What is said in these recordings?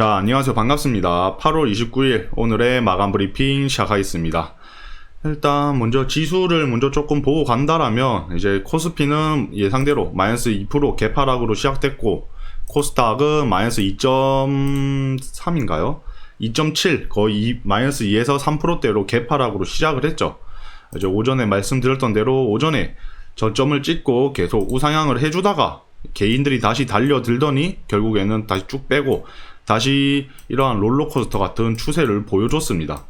자, 안녕하세요. 반갑습니다. 8월 29일 오늘의 마감 브리핑 시작하겠습니다. 일단 먼저 지수를 먼저 조금 보고 간다라면 이제 코스피는 예상대로 마이너스 2% 개파락으로 시작됐고, 코스닥은 마이너스 2.3인가요? 2.7 거의 마이너스 2에서 3%대로 개파락으로 시작을 했죠. 이제 오전에 말씀드렸던 대로 오전에 저점을 찍고 계속 우상향을 해주다가 개인들이 다시 달려들더니 결국에는 다시 쭉 빼고 다시 이러한 롤러코스터 같은 추세를 보여줬습니다.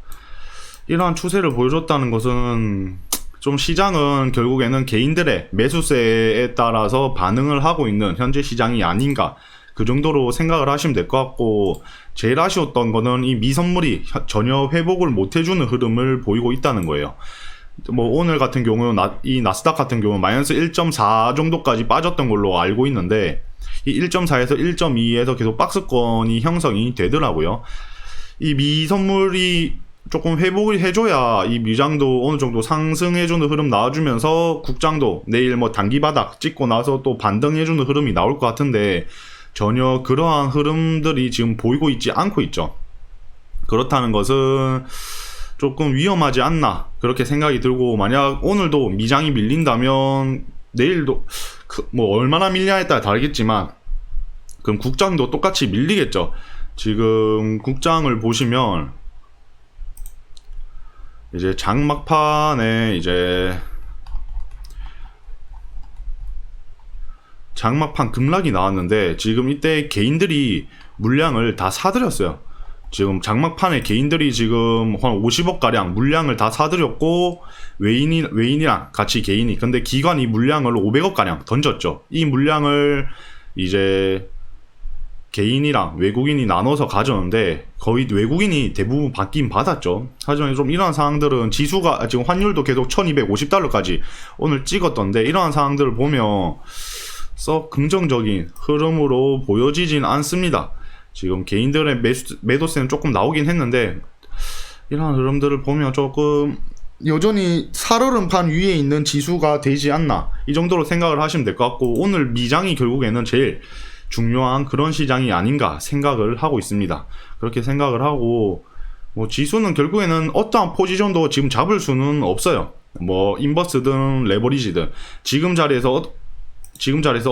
이러한 추세를 보여줬다는 것은 좀 시장은 결국에는 개인들의 매수세에 따라서 반응을 하고 있는 현재 시장이 아닌가, 그 정도로 생각을 하시면 될 것 같고, 제일 아쉬웠던 거는 이 미선물이 전혀 회복을 못 해주는 흐름을 보이고 있다는 거예요. 뭐 오늘 같은 경우는 이 나스닥 같은 경우는 마이너스 1.4 정도까지 빠졌던 걸로 알고 있는데, 이 1.4에서 1.2에서 계속 박스권이 형성이 되더라고요. 이 미선물이 조금 회복을 해줘야 이 미장도 어느 정도 상승해주는 흐름 나와주면서 국장도 내일 뭐 단기 바닥 찍고 나서 또 반등해주는 흐름이 나올 것 같은데, 전혀 그러한 흐름들이 지금 보이고 있지 않고 있죠. 그렇다는 것은 조금 위험하지 않나 그렇게 생각이 들고, 만약 오늘도 미장이 밀린다면 내일도 뭐 얼마나 밀냐에 따라 다르겠지만 그럼 국장도 똑같이 밀리겠죠. 지금 국장을 보시면 이제 장막판에 이제 장막판 급락이 나왔는데, 지금 이때 개인들이 물량을 다 사들였어요. 지금 장막판에 개인들이 지금 한 50억 가량 물량을 다 사들였고, 외인이랑 같이 개인이, 근데 기관이 물량을 500억 가량 던졌죠. 이 물량을 이제 개인이랑 외국인이 나눠서 가져오는데 거의 외국인이 대부분 받긴 받았죠. 하지만 좀 이러한 상황들은 지수가 지금 환율도 계속 1250달러까지 오늘 찍었던데, 이러한 상황들을 보면 썩 긍정적인 흐름으로 보여지진 않습니다. 지금 개인들의 매도세는 조금 나오긴 했는데, 이런 흐름들을 보면 조금 여전히 살얼음판 위에 있는 지수가 되지 않나, 이 정도로 생각을 하시면 될 것 같고, 오늘 미장이 결국에는 제일 중요한 그런 시장이 아닌가 생각을 하고 있습니다. 그렇게 생각을 하고, 뭐 지수는 결국에는 어떠한 포지션도 지금 잡을 수는 없어요. 뭐 인버스든 레버리지든 지금 자리에서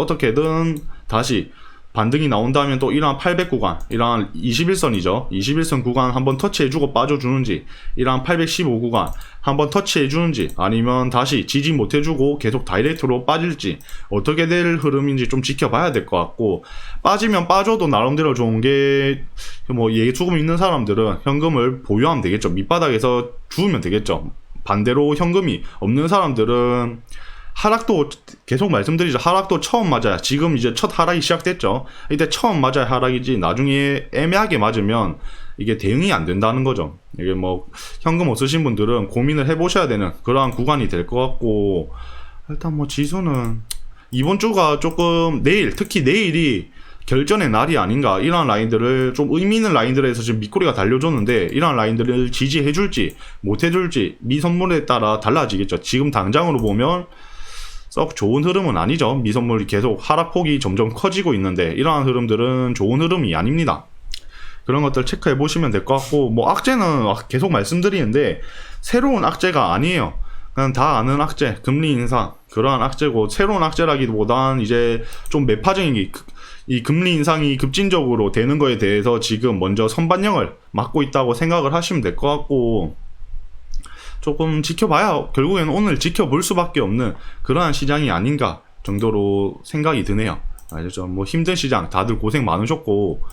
어떻게든 다시 반등이 나온다면 또 이러한 800 구간, 이러한 21선이죠. 21선 구간 한번 터치해주고 빠져주는지, 이러한 815 구간 한번 터치해주는지, 아니면 다시 지지 못해주고 계속 다이렉트로 빠질지, 어떻게 될 흐름인지 좀 지켜봐야 될 것 같고, 빠지면 빠져도 나름대로 좋은 게, 뭐 예수금 있는 사람들은 현금을 보유하면 되겠죠. 밑바닥에서 주우면 되겠죠. 반대로 현금이 없는 사람들은 하락도 계속 말씀드리죠. 하락도 처음 맞아야, 지금 이제 첫 하락이 시작됐죠. 이때 처음 맞아야 하락이지, 나중에 애매하게 맞으면 이게 대응이 안 된다는 거죠. 이게 뭐 현금 없으신 분들은 고민을 해보셔야 되는 그러한 구간이 될 것 같고, 일단 뭐 지수는 이번 주가 조금 특히 내일이 결전의 날이 아닌가, 이러한 라인들을 좀 의미 있는 라인들에서 지금 밑꼬리가 달려줬는데, 이러한 라인들을 지지해줄지 못해줄지 미선물에 따라 달라지겠죠. 지금 당장으로 보면 썩 좋은 흐름은 아니죠. 미선물이 계속 하락폭이 점점 커지고 있는데, 이러한 흐름들은 좋은 흐름이 아닙니다. 그런 것들 체크해 보시면 될 것 같고, 뭐 악재는 계속 말씀드리는데 새로운 악재가 아니에요. 그냥 다 아는 악재, 금리 인상, 그러한 악재고, 새로운 악재라기보단 이제 좀 매파적인 게, 이 금리 인상이 급진적으로 되는 거에 대해서 지금 먼저 선반영을 막고 있다고 생각을 하시면 될 것 같고, 조금 지켜봐야 결국에는 오늘 지켜볼 수밖에 없는 그러한 시장이 아닌가 정도로 생각이 드네요. 알죠? 뭐 힘든 시장 다들 고생 많으셨고,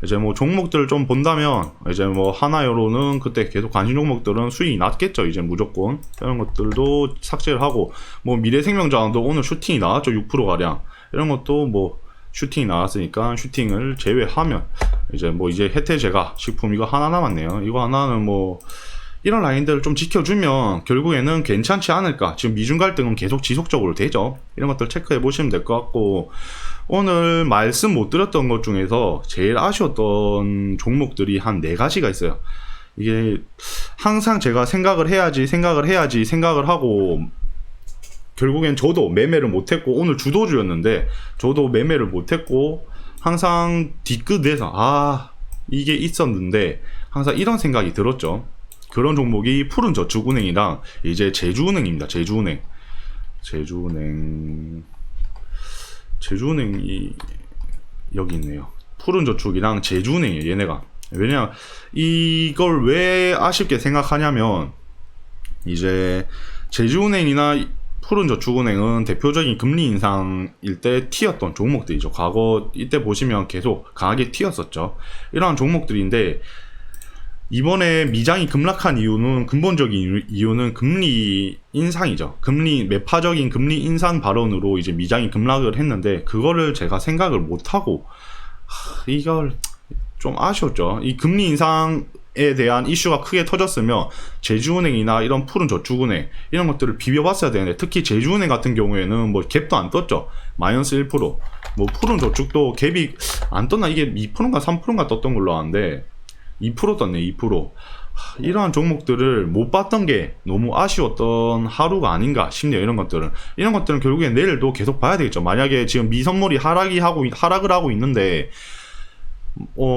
이제 뭐 종목들 좀 본다면 이제 뭐 하나여로는 그때 계속 관심 종목들은 수익이 났겠죠. 이제 무조건 이런 것들도 삭제를 하고, 뭐 미래생명자원도 오늘 슈팅이 나왔죠. 6% 가량. 이런 것도 뭐 슈팅이 나왔으니까 슈팅을 제외하면 이제 혜태제가 식품 이거 하나 남았네요. 이거 하나는 뭐 이런 라인들을 좀 지켜주면 결국에는 괜찮지 않을까. 지금 미중 갈등은 계속 지속적으로 되죠. 이런 것들 체크해 보시면 될 것 같고, 오늘 말씀 못 드렸던 것 중에서 제일 아쉬웠던 종목들이 한 4가지가 있어요. 이게 항상 제가 생각을 해야지 생각을 하고, 결국엔 저도 매매를 못했고, 오늘 주도주였는데 저도 매매를 못했고, 항상 뒤끝에서 이게 있었는데 항상 이런 생각이 들었죠. 그런 종목이 푸른저축은행이랑 이제 제주은행입니다. 제주은행이 여기 있네요. 푸른저축이랑 제주은행이에요, 얘네가. 왜냐, 이걸 왜 아쉽게 생각하냐면, 이제, 제주은행이나 푸른저축은행은 대표적인 금리 인상일 때 튀었던 종목들이죠. 과거 이때 보시면 계속 강하게 튀었었죠. 이러한 종목들인데, 이번에 미장이 급락한 이유는, 근본적인 이유는 금리 인상이죠. 매파적인 금리 인상 발언으로 이제 미장이 급락을 했는데, 그거를 제가 생각을 못하고, 이걸 좀 아쉬웠죠. 이 금리 인상에 대한 이슈가 크게 터졌으면 제주은행이나 이런 푸른저축은행 이런 것들을 비벼봤어야 되는데, 특히 제주은행 같은 경우에는 뭐 갭도 안 떴죠. 마이너스 1%. 뭐 푸른저축도 갭이 안 떴나? 이게 2%인가 3%인가 떴던 걸로 아는데 2% 떴네. 2%. 이러한 종목들을 못 봤던 게 너무 아쉬웠던 하루가 아닌가 싶네요. 이런 것들은 결국엔 내일도 계속 봐야 되겠죠. 만약에 지금 미선물이 하락을 하고 있는데,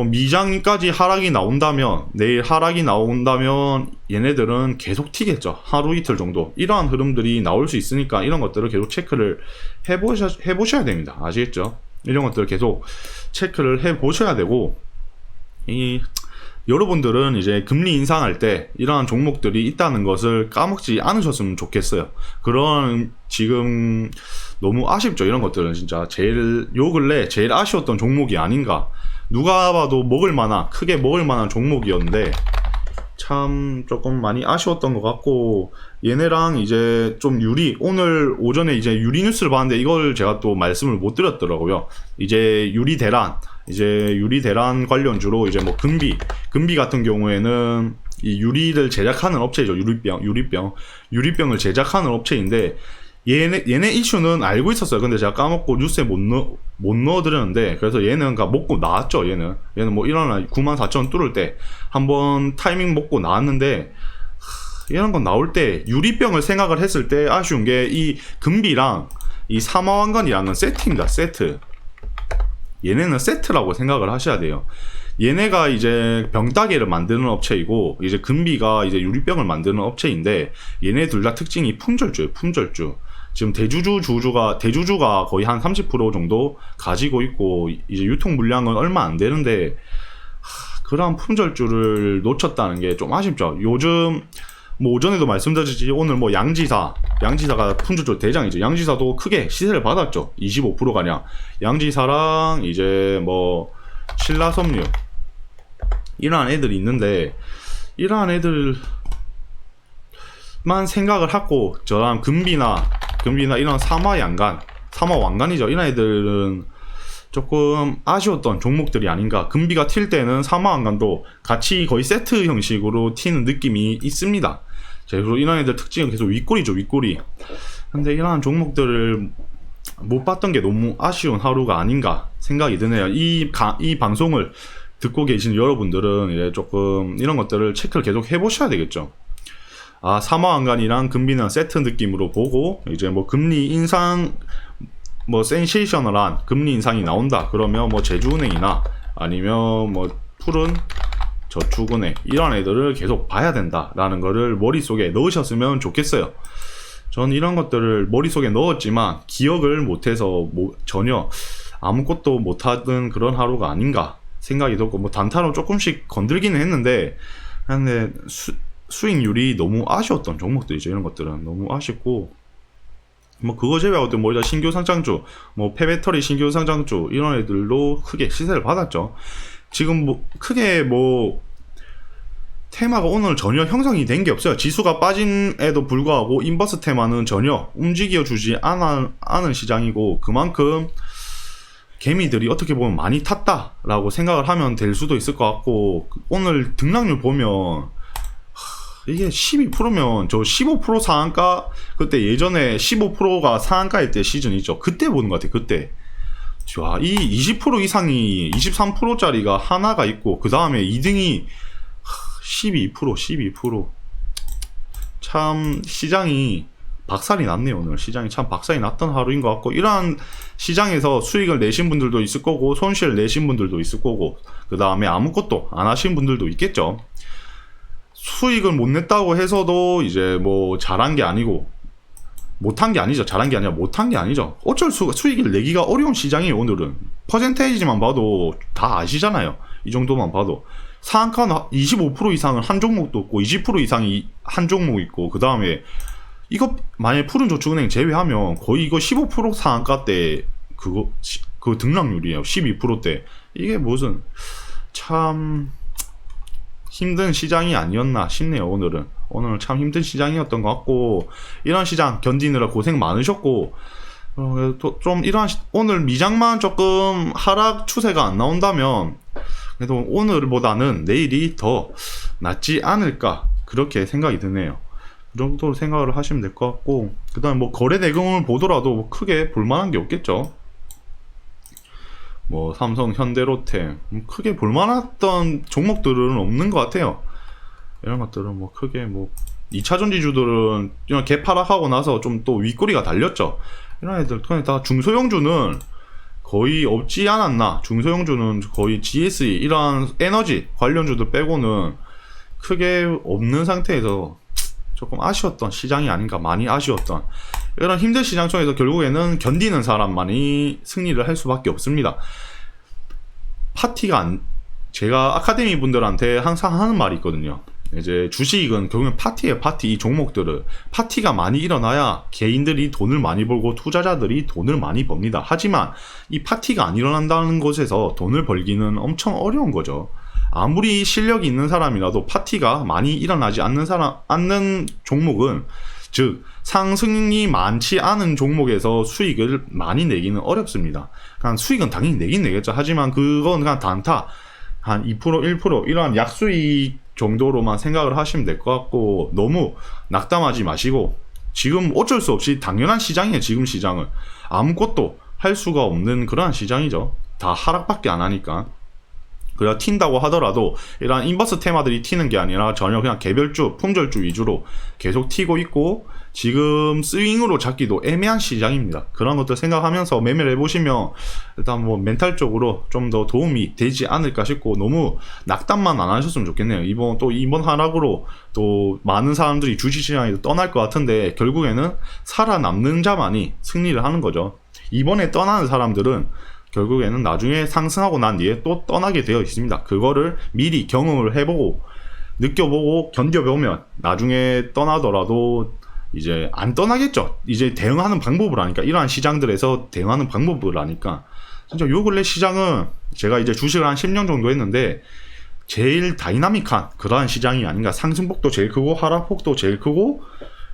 미장까지 하락이 나온다면, 내일 하락이 나온다면 얘네들은 계속 튀겠죠. 하루 이틀 정도. 이러한 흐름들이 나올 수 있으니까 이런 것들을 계속 체크를 해보셔야 됩니다. 아시겠죠? 이런 것들을 계속 체크를 해보셔야 되고, 여러분들은 이제 금리 인상할 때 이러한 종목들이 있다는 것을 까먹지 않으셨으면 좋겠어요. 지금 너무 아쉽죠. 이런 것들은 진짜 요 근래 제일 아쉬웠던 종목이 아닌가. 누가 봐도 크게 먹을 만한 종목이었는데 참 조금 많이 아쉬웠던 것 같고, 얘네랑 이제 좀 오늘 오전에 이제 유리 뉴스를 봤는데 이걸 제가 또 말씀을 못 드렸더라고요. 이제 유리 대란 관련주로 이제 뭐 금비 같은 경우에는 이 유리를 제작하는 업체죠. 유리병을 제작하는 업체인데, 얘네 이슈는 알고 있었어요. 근데 제가 까먹고 뉴스에 못 넣어드렸는데, 그래서 얘는 먹고 나왔죠. 얘는 뭐 일어나 94,000원 뚫을 때 한번 타이밍 먹고 나왔는데, 이런 건 나올 때 유리병을 생각을 했을 때 아쉬운 게 이 금비랑 이 사마왕관이라는 세트입니다. 세트. 얘네는 세트라고 생각을 하셔야 돼요. 얘네가 이제 병따개를 만드는 업체이고, 이제 금비가 이제 유리병을 만드는 업체인데, 얘네 둘 다 특징이 품절주예요. 품절주. 지금 대주주가 거의 한 30% 정도 가지고 있고, 이제 유통 물량은 얼마 안 되는데, 그런 품절주를 놓쳤다는 게 좀 아쉽죠. 요즘 뭐 오전에도 말씀드렸지, 오늘 뭐 양지사가 품절주 대장이죠. 양지사도 크게 시세를 받았죠. 25% 가량. 양지사랑 이제 뭐 신라섬유 이러한 애들이 있는데, 이러한 애들만 생각을 하고 저랑 금비나 이런 사마왕관이죠. 이런 애들은 조금 아쉬웠던 종목들이 아닌가. 금비가 튈 때는 사마왕관도 같이 거의 세트 형식으로 튀는 느낌이 있습니다. 그리고 이런 애들 특징은 계속 윗꼬리죠. 윗꼬리. 근데 이런 종목들을 못 봤던 게 너무 아쉬운 하루가 아닌가 생각이 드네요. 이 방송을 듣고 계신 여러분들은 이제 조금 이런 것들을 체크를 계속 해보셔야 되겠죠. 사마왕관이랑 금비는 세트 느낌으로 보고, 이제 뭐 금리 인상, 뭐 센세이셔널한 금리 인상이 나온다 그러면 뭐 제주은행이나 아니면 뭐 푸른 저축은행 이런 애들을 계속 봐야 된다라는 거를 머릿속에 넣으셨으면 좋겠어요. 전 이런 것들을 머릿속에 넣었지만 기억을 못해서 전혀 아무것도 못하던 그런 하루가 아닌가 생각이 들고, 뭐 단타로 조금씩 건들기는 했는데, 근데 수익률이 너무 아쉬웠던 종목들이죠. 이런 것들은 너무 아쉽고, 뭐 그거 제외하고 또 뭐 신규 상장주, 뭐 폐배터리 신규 상장주 이런 애들도 크게 시세를 받았죠. 지금 뭐 크게 뭐 테마가 오늘 전혀 형성이 된 게 없어요. 지수가 빠짐에도 불구하고 인버스 테마는 전혀 움직여 주지 않은 시장이고, 그만큼 개미들이 어떻게 보면 많이 탔다라고 생각을 하면 될 수도 있을 것 같고, 오늘 등락률 보면 이게 12%면 저 15% 상한가, 그때 예전에 15%가 상한가일 때 시즌이죠. 그때 보는 것 같아요. 그때. 자, 이 20% 이상이 23%짜리가 하나가 있고, 그 다음에 2등이 12%. 참 시장이 박살이 났네요. 오늘 시장이 참 박살이 났던 하루인 것 같고, 이러한 시장에서 수익을 내신 분들도 있을 거고 손실을 내신 분들도 있을 거고, 그 다음에 아무것도 안 하신 분들도 있겠죠. 수익을 못 냈다고 해서도 이제 뭐 잘한 게 아니고 못한 게 아니죠. 잘한 게 아니라 못한 게 아니죠. 어쩔 수가, 수익을 내기가 어려운 시장이에요. 오늘은 퍼센테이지만 봐도 다 아시잖아요. 이 정도만 봐도 상한가 25% 이상은 한 종목도 없고 20% 이상이 한 종목 있고, 그 다음에 이거 만약에 푸른저축은행 제외하면 거의 이거 15% 상한가 때 그 등락률이에요. 12%대. 이게 무슨 참 힘든 시장이 아니었나 싶네요. 오늘은 참 힘든 시장이었던 것 같고, 이런 시장 견디느라 고생 많으셨고, 좀 이런 오늘 미장만 조금 하락 추세가 안 나온다면 그래도 오늘보다는 내일이 더 낫지 않을까, 그렇게 생각이 드네요. 그 정도로 생각을 하시면 될 것 같고, 그 다음에 뭐 거래 대금을 보더라도 뭐 크게 볼만한 게 없겠죠. 뭐 삼성, 현대, 롯데 크게 볼만했던 종목들은 없는 것 같아요. 이런 것들은 뭐 크게 뭐 2차 전지주들은 이런 개파락하고 나서 좀 또 윗꼬리가 달렸죠. 이런 애들 그냥 다 중소형주는 거의 없지 않았나. 중소형주는 거의 GSE 이런 에너지 관련주들 빼고는 크게 없는 상태에서 조금 아쉬웠던 시장이 아닌가, 많이 아쉬웠던 이런 힘든 시장 속에서 결국에는 견디는 사람만이 승리를 할 수밖에 없습니다. 제가 아카데미 분들한테 항상 하는 말이 있거든요. 이제 주식은 결국엔 파티예요. 파티. 이 종목들은 파티가 많이 일어나야 개인들이 돈을 많이 벌고 투자자들이 돈을 많이 법니다. 하지만 이 파티가 안 일어난다는 곳에서 돈을 벌기는 엄청 어려운 거죠. 아무리 실력이 있는 사람이라도 파티가 많이 일어나지 않는 종목은, 즉 상승이 많지 않은 종목에서 수익을 많이 내기는 어렵습니다. 그냥 수익은 당연히 내긴 내겠죠. 하지만 그건 그냥 단타 한 2%, 1% 이러한 약수익 정도로만 생각을 하시면 될 것 같고, 너무 낙담하지 마시고, 지금 어쩔 수 없이 당연한 시장이에요. 지금 시장은 아무것도 할 수가 없는 그러한 시장이죠. 다 하락밖에 안 하니까. 그래야 튄다고 하더라도 이런 인버스 테마들이 튀는 게 아니라 전혀 그냥 개별주, 품절주 위주로 계속 튀고 있고, 지금 스윙으로 잡기도 애매한 시장입니다. 그런 것들 생각하면서 매매를 해보시면 일단 뭐 멘탈적으로 좀 더 도움이 되지 않을까 싶고, 너무 낙담만 안 하셨으면 좋겠네요. 이번 하락으로 또 많은 사람들이 주식시장에도 떠날 것 같은데, 결국에는 살아남는 자만이 승리를 하는 거죠. 이번에 떠나는 사람들은 결국에는 나중에 상승하고 난 뒤에 또 떠나게 되어 있습니다. 그거를 미리 경험을 해보고 느껴보고 견뎌보면 나중에 떠나더라도 이제 안 떠나겠죠. 이제 대응하는 방법을 아니까, 이러한 시장들에서 대응하는 방법을 아니까. 진짜 요 근래 시장은 제가 이제 주식을 한 10년 정도 했는데 제일 다이나믹한 그러한 시장이 아닌가. 상승폭도 제일 크고 하락폭도 제일 크고,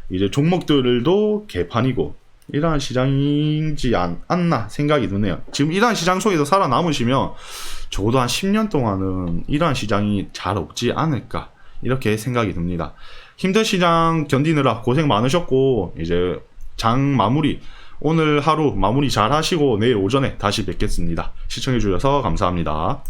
이제 종목들도 개판이고, 이러한 시장이지 않나 생각이 드네요. 지금 이러한 시장 속에서 살아남으시면 적어도 한 10년 동안은 이러한 시장이 잘 없지 않을까, 이렇게 생각이 듭니다. 힘든 시장 견디느라 고생 많으셨고, 이제 장 마무리, 오늘 하루 마무리 잘 하시고 내일 오전에 다시 뵙겠습니다. 시청해 주셔서 감사합니다.